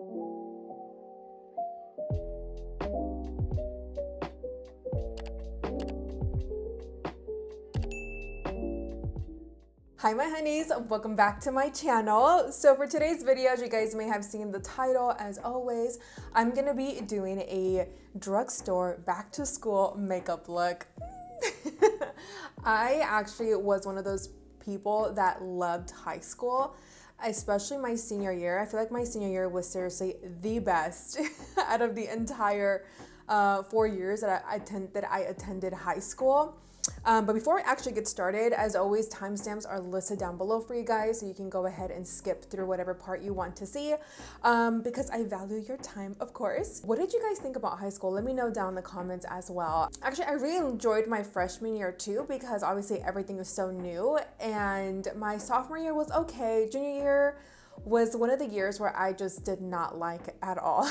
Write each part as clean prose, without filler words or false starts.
Hi my honeys, welcome back to my channel. So for today's video, as you guys may have seen the title, as always, I'm gonna be doing a drugstore back to school makeup look. I actually was one of those people that loved high school, especially my senior year. I feel like my senior year was seriously the best out of the entire 4 years that I attended high school. But before we actually get started, as always, timestamps are listed down below for you guys, so you can go ahead and skip through whatever part you want to see, because I value your time, of course. What did you guys think about high school? Let me know down in the comments as well. Actually, I really enjoyed my freshman year too, because obviously everything was so new, and my sophomore year was okay. Junior year was one of the years where I just did not like at all.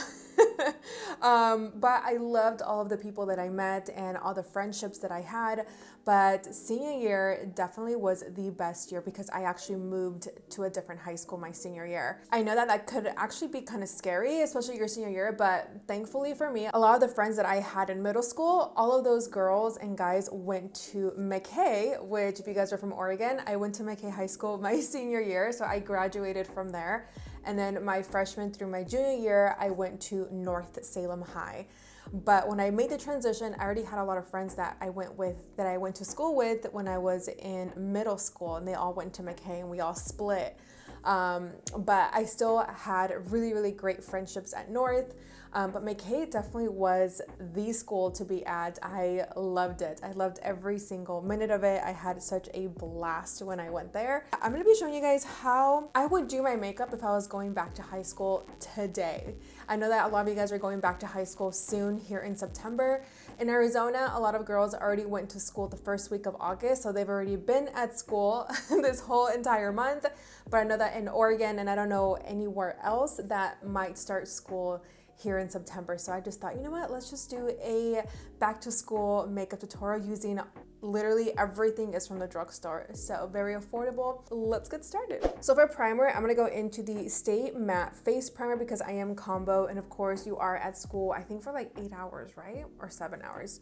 But I loved all of the people that I met and all the friendships that I had. But senior year definitely was the best year because I actually moved to a different high school my senior year. I know that that could actually be kind of scary, especially your senior year, but thankfully for me, a lot of the friends that I had in middle school, all of those girls and guys went to McKay, which if you guys are from Oregon, I went to McKay High School my senior year, so I graduated from there. And then my freshman through my junior year, I went to North Salem High. But when I made the transition, I already had a lot of friends that I went to school with when I was in middle school, and they all went to McKay and we all split. But I still had really, really great friendships at North. But McKay definitely was the school to be at. I loved it. I loved every single minute of it. I had such a blast when I went there. I'm gonna be showing you guys how I would do my makeup if I was going back to high school today. I know that a lot of you guys are going back to high school soon here in September. In Arizona, a lot of girls already went to school the first week of August, so they've already been at school this whole entire month. But I know that in Oregon, and I don't know anywhere else, that might start school here in September. So I just thought, you know what, let's just do a back to school makeup tutorial using literally everything is from the drugstore. So very affordable. Let's get started. So for primer, I'm gonna go into the Stay Matte Face Primer because I am combo, and of course you are at school, I think for like 8 hours, right? Or 7 hours.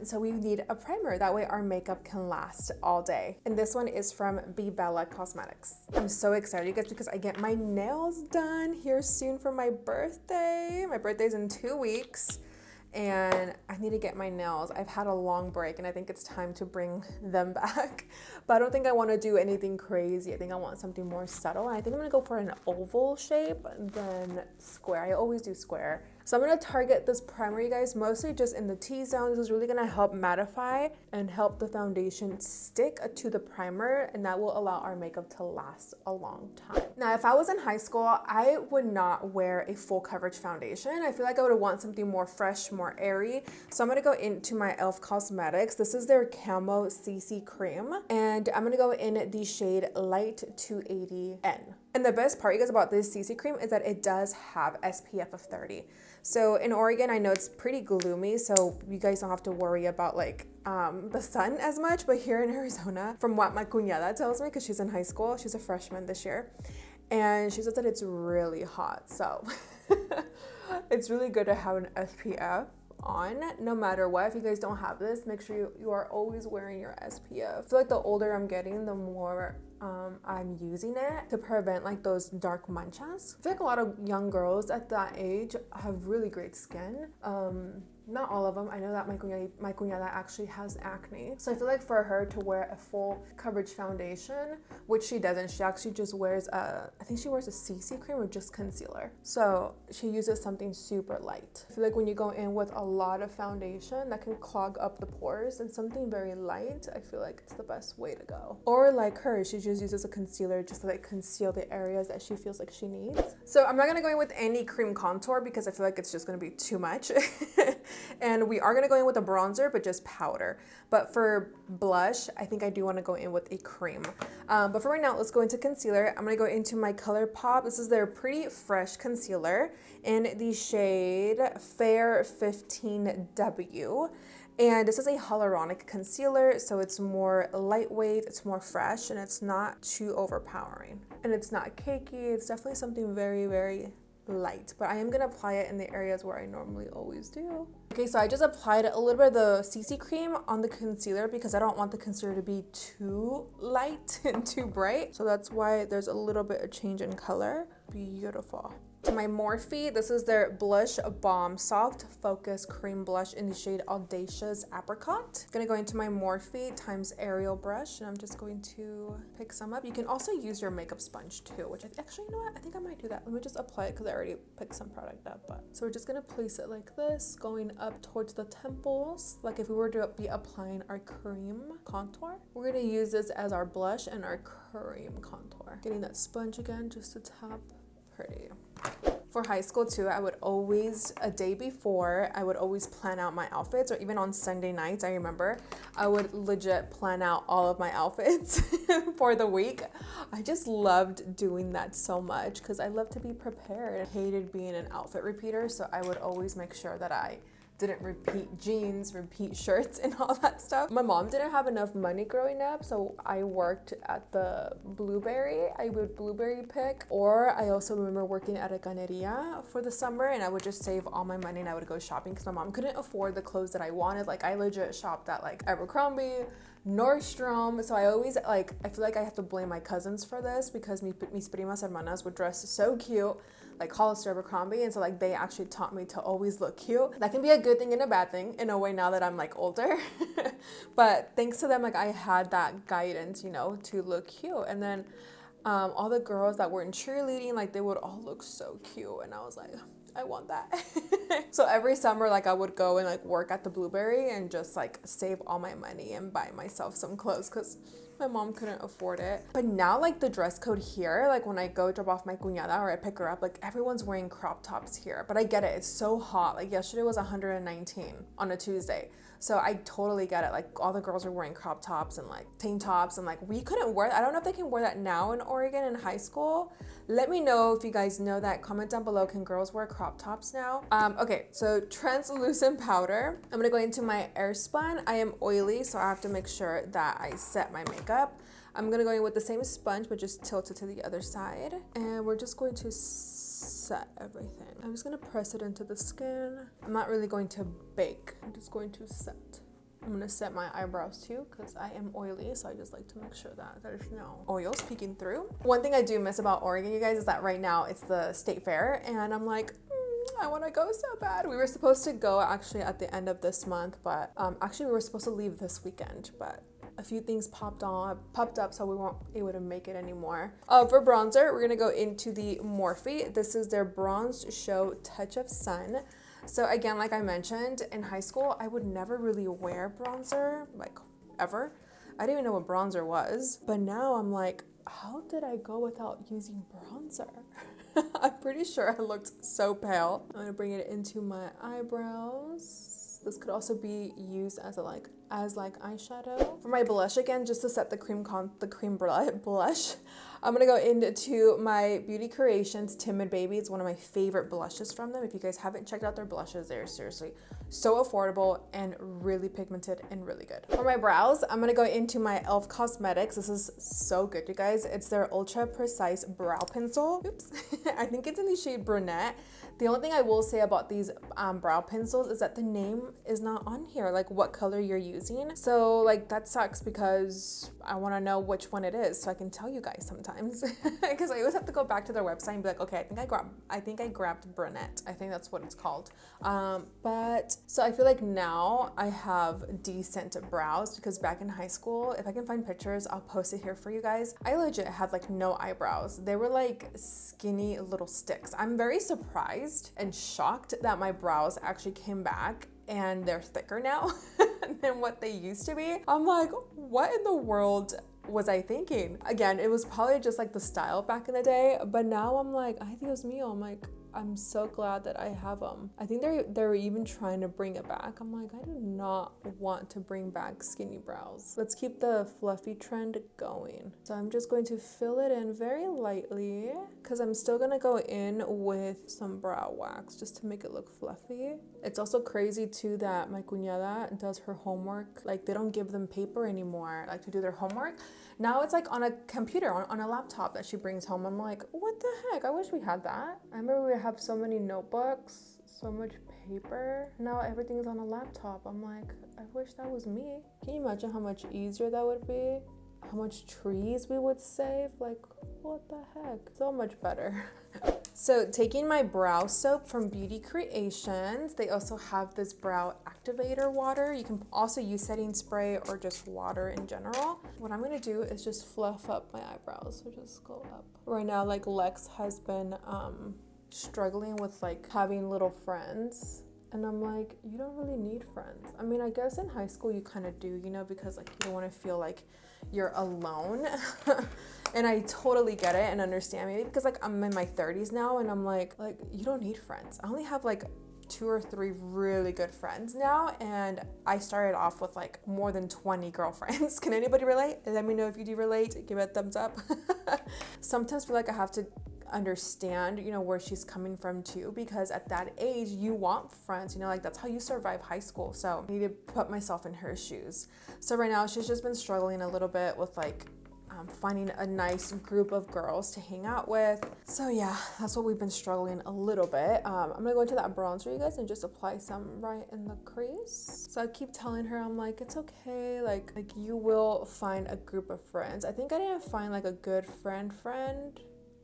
So we need a primer, that way our makeup can last all day. And this one is from BEBELLA Cosmetics. I'm so excited, you guys, because I get my nails done here soon for my birthday. My birthday's in 2 weeks and I need to get my nails. I've had a long break and I think it's time to bring them back. But I don't think I want to do anything crazy. I think I want something more subtle. And I think I'm gonna go for an oval shape than square. I always do square. So I'm gonna target this primer, you guys, mostly just in the T-zone. This is really gonna help mattify and help the foundation stick to the primer, and that will allow our makeup to last a long time. Now, if I was in high school, I would not wear a full coverage foundation. I feel like I would want something more fresh, more airy. So I'm gonna go into my e.l.f. Cosmetics. This is their Camo CC Cream, and I'm gonna go in the shade Light 280N. And the best part, you guys, about this CC cream is that it does have SPF of 30. So in Oregon, I know it's pretty gloomy, so you guys don't have to worry about like the sun as much. But here in Arizona, from what my cuñada tells me, because she's in high school, she's a freshman this year, and she says that it's really hot. So it's really good to have an SPF on no matter what. If you guys don't have this, make sure you are always wearing your SPF. I feel like the older I'm getting, the more I'm using it to prevent like those dark manchas. I feel like a lot of young girls at that age have really great skin. Not all of them. I know that my cuñada actually has acne. So I feel like for her to wear a full coverage foundation, which she doesn't, she actually just wears I think she wears a CC cream or just concealer. So she uses something super light. I feel like when you go in with a lot of foundation, that can clog up the pores, and something very light, I feel like it's the best way to go. Or like her, she just uses a concealer just to like conceal the areas that she feels like she needs. So I'm not gonna go in with any cream contour because I feel like it's just gonna be too much. And we are gonna go in with a bronzer, but just powder. But for blush, I think I do wanna go in with a cream. But for right now, let's go into concealer. I'm gonna go into my ColourPop. This is their Pretty Fresh Concealer in the shade Fair 15W. And this is a hyaluronic concealer, so it's more lightweight, it's more fresh, and it's not too overpowering. And it's not cakey. It's definitely something very, very light, but I am gonna apply it in the areas where I normally always do. Okay, so I just applied a little bit of the CC cream on the concealer because I don't want the concealer to be too light and too bright. So that's why there's a little bit of change in color. Beautiful. To my Morphe, this is their Blush Bomb Soft Focus Cream Blush in the shade Audacious Apricot. I'm gonna go into my Morphe times Aerial brush, and I'm just going to pick some up. You can also use your makeup sponge too, which actually, you know what? I think I might do that. Let me just apply it because I already picked some product up. So we're just gonna place it like this, going up towards the temples, like if we were to be applying our cream contour. We're gonna use this as our blush and our cream contour. Getting that sponge again just to tap. Pretty. For high school too, I would always, a day before, I would always plan out my outfits, or even on Sunday nights, I remember, I would legit plan out all of my outfits for the week. I just loved doing that so much because I love to be prepared. I hated being an outfit repeater, so I would always make sure that I didn't repeat jeans, repeat shirts, and all that stuff. My mom didn't have enough money growing up, so I worked at the Blueberry. I would blueberry pick, or I also remember working at a ganeria for the summer, and I would just save all my money and I would go shopping because my mom couldn't afford the clothes that I wanted. Like, I legit shopped at like Abercrombie, Nordstrom. So I always, like, I feel like I have to blame my cousins for this because mis primas hermanas would dress so cute, like Hollister, Abercrombie, and so like they actually taught me to always look cute. That can be a good thing and a bad thing in a way now that I'm like older. But thanks to them, like I had that guidance, you know, to look cute. And then all the girls that were in cheerleading, like they would all look so cute, and I was like, I want that. So every summer, like I would go and like work at the Blueberry and just like save all my money and buy myself some clothes because my mom couldn't afford it. But now, like the dress code here, like when I go drop off my cuñada or I pick her up, like everyone's wearing crop tops here. But I get it, it's so hot. Like yesterday was 119 on a Tuesday. So I totally get it. Like all the girls are wearing crop tops and like tank tops, and like we couldn't wear that. I don't know if they can wear that now in Oregon in high school. Let me know if you guys know that. Comment down below, can girls wear crop tops now? Okay, so translucent powder. I'm gonna go into my AIRSPUN. I am oily, so I have to make sure that I set my makeup. I'm gonna go in with the same sponge, but just tilt it to the other side. And we're just going to set everything. I'm just gonna press it into the skin. I'm not really going to bake. I'm just going to set. I'm gonna set my eyebrows too because I am oily, so I just like to make sure that there's no oils peeking through. One thing I do miss about Oregon, you guys, is that right now it's the state fair, and I'm like, I want to go so bad. We were supposed to go actually at the end of this month, but actually we were supposed to leave this weekend, but a few things popped up, so we weren't able to make it anymore. For bronzer, we're gonna go into the Morphe. This is their Bronze Show Touch of Sun. So again, like I mentioned, in high school, I would never really wear bronzer, like ever. I didn't even know what bronzer was, but now I'm like, how did I go without using bronzer? I'm pretty sure I looked so pale. I'm gonna bring it into my eyebrows. This could also be used as a like eyeshadow. For my blush, again, just to set the cream blush, I'm gonna go into my Beauty Creations Timid Baby. It's one of my favorite blushes from them. If you guys haven't checked out their blushes, they're seriously so affordable and really pigmented and really good. For my brows, I'm gonna go into my e.l.f. Cosmetics. This is so good, you guys. It's their Ultra Precise Brow Pencil. Oops. I think it's in the shade Brunette. The only thing I will say about these brow pencils is that the name is not on here, like what color you're using. So like that sucks because I want to know which one it is so I can tell you guys sometimes because I always have to go back to their website and be like, okay, I think I grabbed Brunette. I think that's what it's called. But so I feel like now I have decent brows because back in high school, if I can find pictures, I'll post it here for you guys. I legit had like no eyebrows. They were like skinny little sticks. I'm very surprised and shocked that my brows actually came back and they're thicker now than what they used to be. I'm like, what in the world was I thinking? Again, it was probably just like the style back in the day, but now I'm like, ay Dios mío, I'm like, I'm so glad that I have them. I think they're even trying to bring it back. I'm like, I do not want to bring back skinny brows. Let's keep the fluffy trend going. So I'm just going to fill it in very lightly because I'm still gonna go in with some brow wax just to make it look fluffy. It's also crazy too that my cuñada does her homework. Like they don't give them paper anymore, like to do their homework. Now it's like on a computer, on a laptop that she brings home. I'm like, what the heck? I wish we had that. I remember we have so many notebooks, so much paper. Now everything's on a laptop. I'm like, I wish that was me. Can you imagine how much easier that would be? How much trees we would save? Like, what the heck? So much better. So taking my brow soap from Beauty Creations, they also have this brow activator water. You can also use setting spray or just water in general. What I'm gonna do is just fluff up my eyebrows, so just go up. Right now, like Lex has been struggling with like having little friends. And I'm like, you don't really need friends. I mean, I guess in high school you kind of do, you know, because like you don't want to feel like you're alone. And I totally get it and understand, maybe because like I'm in my 30s now and I'm like you don't need friends. I only have like 2 or 3 really good friends now, and I started off with like more than 20 girlfriends. Can anybody relate? Let me know if you do relate. Give it a thumbs up. Sometimes I feel like I have to understand, you know, where she's coming from too, because at that age you want friends, you know, like that's how you survive high school. So I need to put myself in her shoes. So right now she's just been struggling a little bit with like finding a nice group of girls to hang out with. So yeah, that's what we've been struggling a little bit. I'm gonna go into that bronzer, you guys, and just apply some right in the crease. So I keep telling her, I'm like, it's okay, like you will find a group of friends. I think I didn't find like a good friend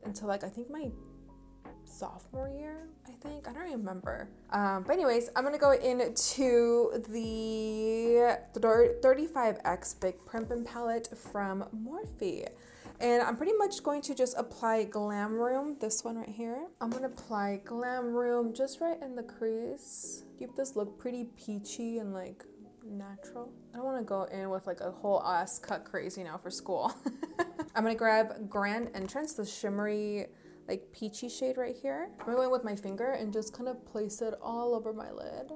until like I think my sophomore year, I don't remember. But anyways, I'm gonna go into the 35X Big Primpin palette from Morphe, and I'm pretty much going to just apply Glam Room, this one right here. I'm gonna apply Glam Room just right in the crease. Keep this look pretty peachy and like natural. I don't want to go in with like a whole ass cut crazy now for school. I'm gonna grab Grand Entrance, the shimmery like peachy shade right here. I'm gonna go in with my finger and just kind of place it all over my lid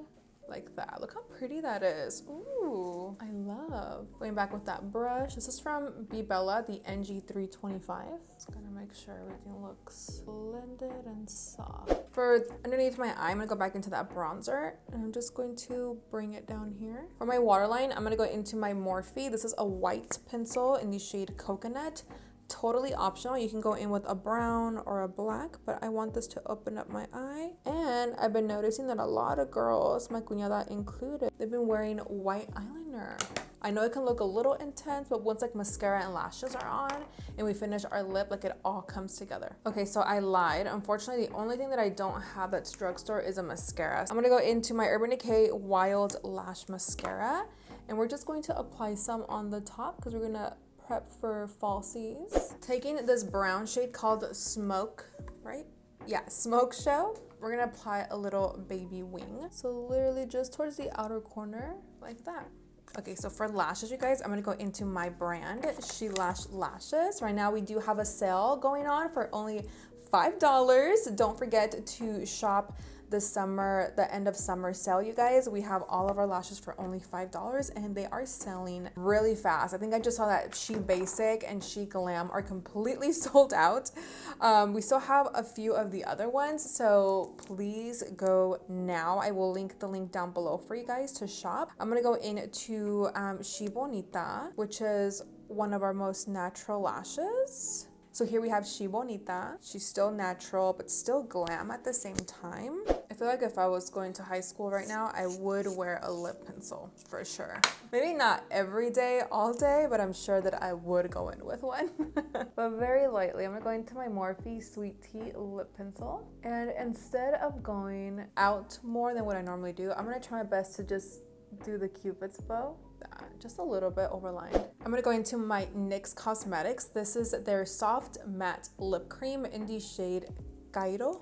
like that. Look how pretty that is. Ooh, I love. Going back with that brush. This is from BEBELLA, the NG325. Just gonna make sure everything looks blended and soft. For underneath my eye, I'm gonna go back into that bronzer, and I'm just going to bring it down here. For my waterline, I'm gonna go into my Morphe. This is a white pencil in the shade Coconut. Totally optional. You can go in with a brown or a black, but I want this to open up my eye. And I've been noticing that a lot of girls, my cuñada included, they've been wearing white eyeliner. I know it can look a little intense, but once like mascara and lashes are on and we finish our lip, like it all comes together. Okay, so I lied. Unfortunately, the only thing that I don't have that's drugstore is a mascara. I'm gonna go into my Urban Decay Wild Lash Mascara, and we're just going to apply some on the top because we're gonna prep for falsies. Taking this brown shade called Smoke, right? Yeah, Smoke Show. We're gonna apply a little baby wing. So literally just towards the outer corner, like that. Okay, so for lashes, you guys, I'm gonna go into my brand, SHELASHEDLASHES. Right now we do have a sale going on for only $5. Don't forget to shop the end of summer sale, you guys. We have all of our lashes for only $5, and they are selling really fast. I think I just saw that She Basic and She Glam are completely sold out. We still have a few of the other ones, so please go now. I will link the link down below for you guys to shop. I'm gonna go into Shebonita, which is one of our most natural lashes. So here we have Shebonita. She's still natural, but still glam at the same time. I feel like if I was going to high school right now, I would wear a lip pencil for sure. Maybe not every day, all day, but I'm sure that I would go in with one. But very lightly, I'm gonna go into my Morphe Sweet Tea lip pencil. And instead of going out more than what I normally do, I'm gonna try my best to just do the Cupid's bow. Just a little bit overlined. I'm gonna go into my NYX Cosmetics. This is their soft matte lip cream in the shade Cairo.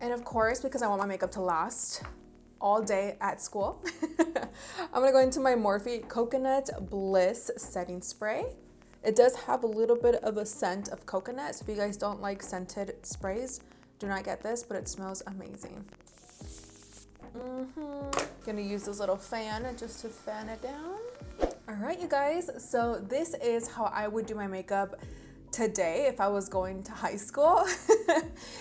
And of course, because I want my makeup to last all day at school, I'm gonna go into my Morphe Coconut Bliss Setting Spray. It does have a little bit of a scent of coconut, so if you guys don't like scented sprays, do not get this, but it smells amazing. Gonna use this little fan just to fan it down. All right, you guys, so this is how I would do my makeup today if I was going to high school.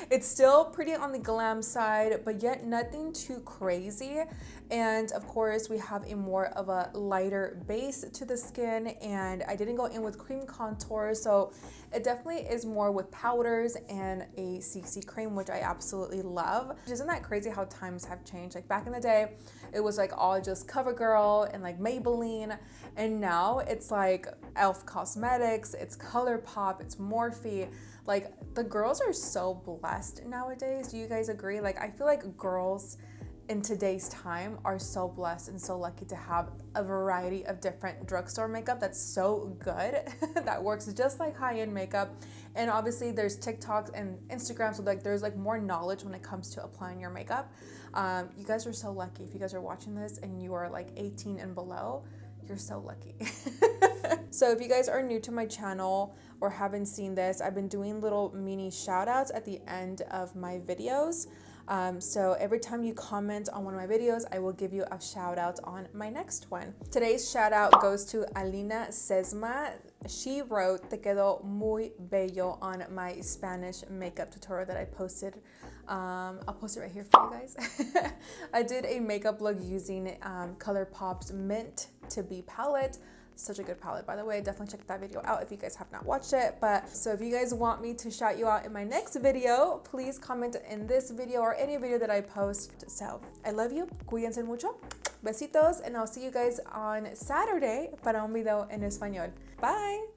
It's still pretty on the glam side, but yet nothing too crazy. And of course we have a more of a lighter base to the skin, and I didn't go in with cream contour, so it definitely is more with powders and a CC cream, which I absolutely love. Isn't that crazy how times have changed? Like back in the day, it was like all just CoverGirl and like Maybelline, and now it's like e.l.f. Cosmetics, it's ColourPop, it's Morphe. Like the girls are so blessed nowadays. Do you guys agree? Like I feel like girls in today's time are so blessed and so lucky to have a variety of different drugstore makeup that's so good that works just like high-end makeup. And obviously there's TikToks and Instagram, so like there's like more knowledge when it comes to applying your makeup. You guys are so lucky. If you guys are watching this and you are like 18 and below, you're so lucky. So if you guys are new to my channel or haven't seen this, I've been doing little mini shout outs at the end of my videos. So every time you comment on one of my videos, I will give you a shout out on my next one. Today's shout out goes to Alina Sesma. She wrote, "Te quedó muy bello" on my Spanish makeup tutorial that I posted. I'll post it right here for you guys. I did a makeup look using ColourPop's Mint to Be palette. Such a good palette, by the way. Definitely check that video out if you guys have not watched it. But so if you guys want me to shout you out in my next video, please comment in this video or any video that I post. So I love you. Cuídense mucho. Besitos. And I'll see you guys on Saturday para un video en español. Bye.